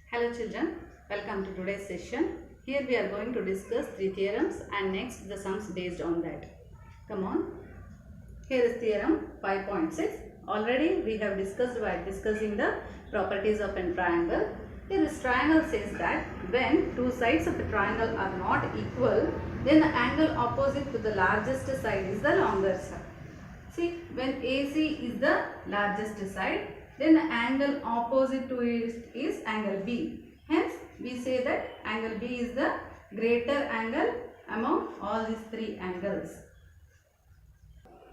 Hello children, welcome to today's session. Here we are going to discuss three theorems and next the sums based on that. Come on. Here is theorem 5.6. Already we have discussed while discussing the properties of a triangle. Here this triangle says that when two sides of a triangle are not equal, then the angle opposite to the largest side is the longer side. See, when AC is the largest side, then the angle opposite to it is angle B. Hence, we say that angle B is the greater angle among all these three angles.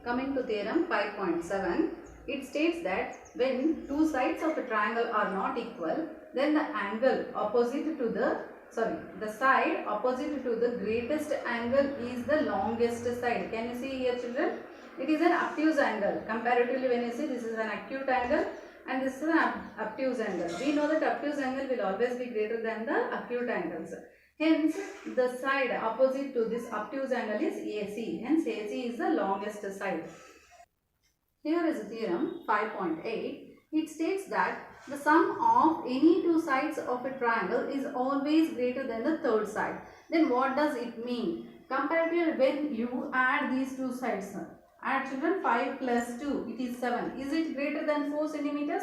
Coming to theorem 5.7, it states that when two sides of a triangle are not equal, then the angle opposite to the side opposite to the greatest angle is the longest side. Can you see here children? It is an obtuse angle. Comparatively when you see this is an acute angle and this is an obtuse angle. We know that obtuse angle will always be greater than the acute angles. Hence, the side opposite to this obtuse angle is AC. Hence, AC is the longest side. Here is theorem 5.8. It states that the sum of any two sides of a triangle is always greater than the third side. Then what does it mean? Comparatively when you add these two sides, add children, 5 plus 2, it is 7. Is it greater than 4 centimeters?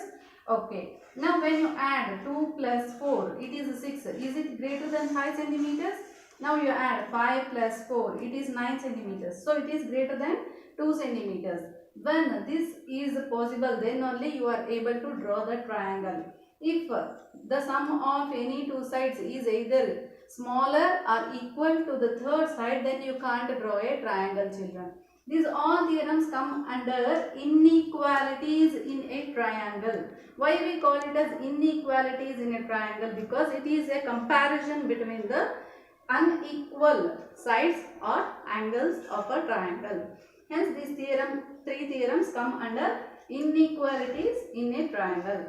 Okay. Now when you add 2 plus 4, it is 6. Is it greater than 5 centimeters? Now you add 5 plus 4, it is 9 centimeters. So it is greater than 2 centimeters. When this is possible, then only you are able to draw the triangle. If the sum of any two sides is either smaller or equal to the third side, then you can't draw a triangle children. These all theorems come under inequalities in a triangle. Why we call it as inequalities in a triangle? Because it is a comparison between the unequal sides or angles of a triangle. Hence, these three theorems come under inequalities in a triangle.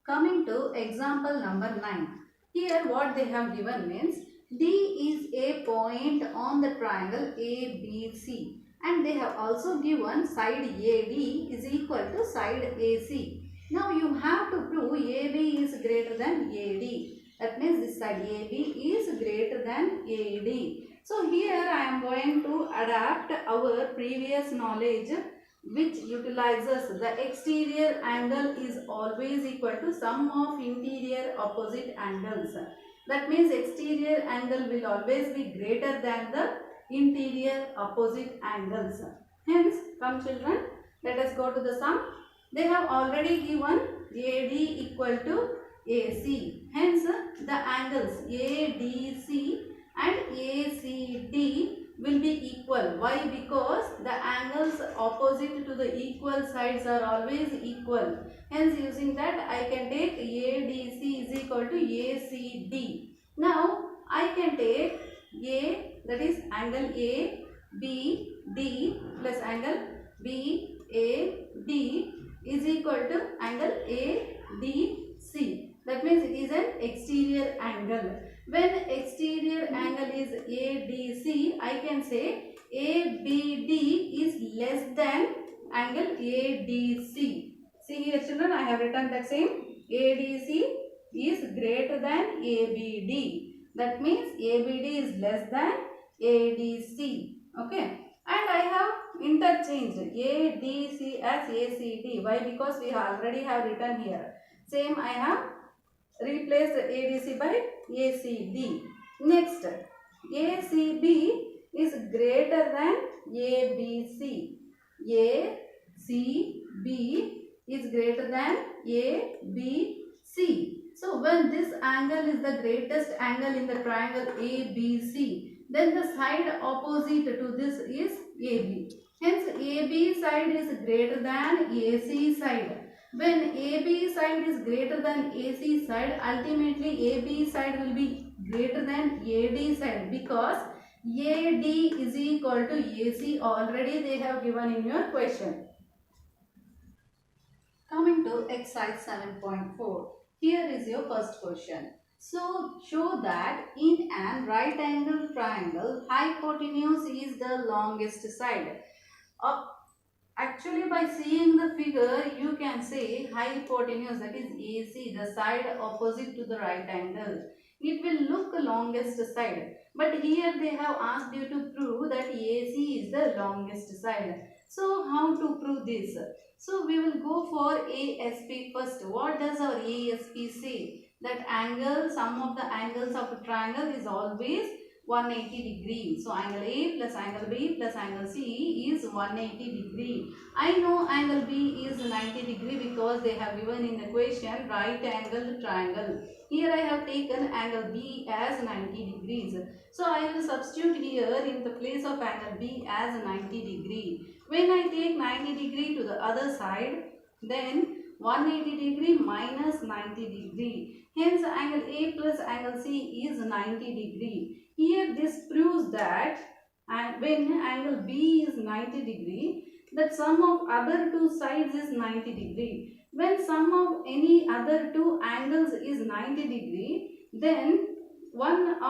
Coming to example number 9. Here what they have given means D is a point on the triangle ABC and they have also given side AD is equal to side AC. Now you have to prove AB is greater than AD. That means this side AB is greater than AD. So here I am going to adapt our previous knowledge which utilizes the exterior angle is always equal to sum of interior opposite angles. That means exterior angle will always be greater than the interior opposite angles. Hence, come children, let us go to the sum. They have already given AD equal to AC. Hence, the angles ADC and ACD will be equal. Why? Because the angles opposite to the equal sides are always equal. Hence, using that I can take ADC is equal to ACD. Now, I can take A, that is angle ABD plus angle BAD is equal to angle ADC. That means it is an exterior angle. When exterior angle is ADC, I can say ABD is less than angle ADC. See here children, I have written that same. ADC is greater than ABD. That means ABD is less than ADC. Okay. And I have interchanged ADC as ACD. Why? Because we already have written here. Same I have replace ADC by ACD. Next, ACB is greater than ABC. ACB is greater than ABC. So, when this angle is the greatest angle in the triangle ABC, then the side opposite to this is AB. Hence, AB side is greater than AC side. When AB side is greater than AC side, ultimately AB side will be greater than AD side because AD is equal to AC already they have given in your question. Coming to exercise 7.4. Here is your first question. So, show that in an right angle triangle, hypotenuse is the longest side. Actually, by seeing the figure, you can say hypotenuse, that is AC, the side opposite to the right angle. It will look longest side. But here they have asked you to prove that AC is the longest side. So how to prove this? So we will go for ASP first. What does our ASP say? That angle, sum of the angles of a triangle is always 180 degree. So angle A plus angle B plus angle C is 180 degree. I know angle B is 90 degree because they have given in the question right angle triangle. Here I have taken angle B as 90 degrees. So I will substitute here in the place of angle B as 90 degree. When I take 90 degree to the other side, then 180 degree minus 90 degree. Hence angle A plus angle C is 90 degree. Here this proves that when angle B is 90 degree, that sum of other two sides is 90 degree. When sum of any other two angles is 90 degree, then both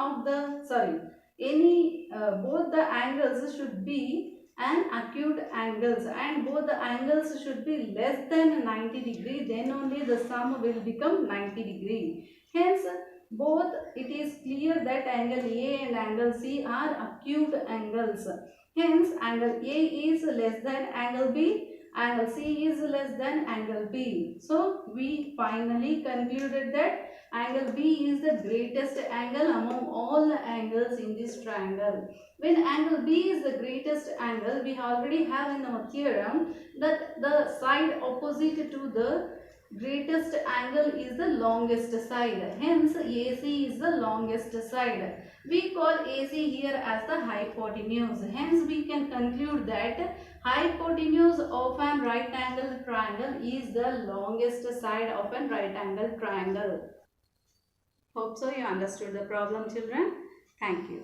the angles should be an acute angles, and both the angles should be less than 90 degree, then only the sum will become 90 degree. Hence both, it is clear that angle A and angle C are acute angles. Hence angle A is less than angle B, angle C is less than angle B. So we finally concluded that angle B is the greatest angle among all the angles in this triangle. When angle B is the greatest angle, we already have in our theorem that the side opposite to the greatest angle is the longest side. Hence AC is the longest side. We call AC here as the hypotenuse. Hence we can conclude that hypotenuse of an right angle triangle is the longest side of an right angle triangle. Hope so you understood the problem, children. Thank you.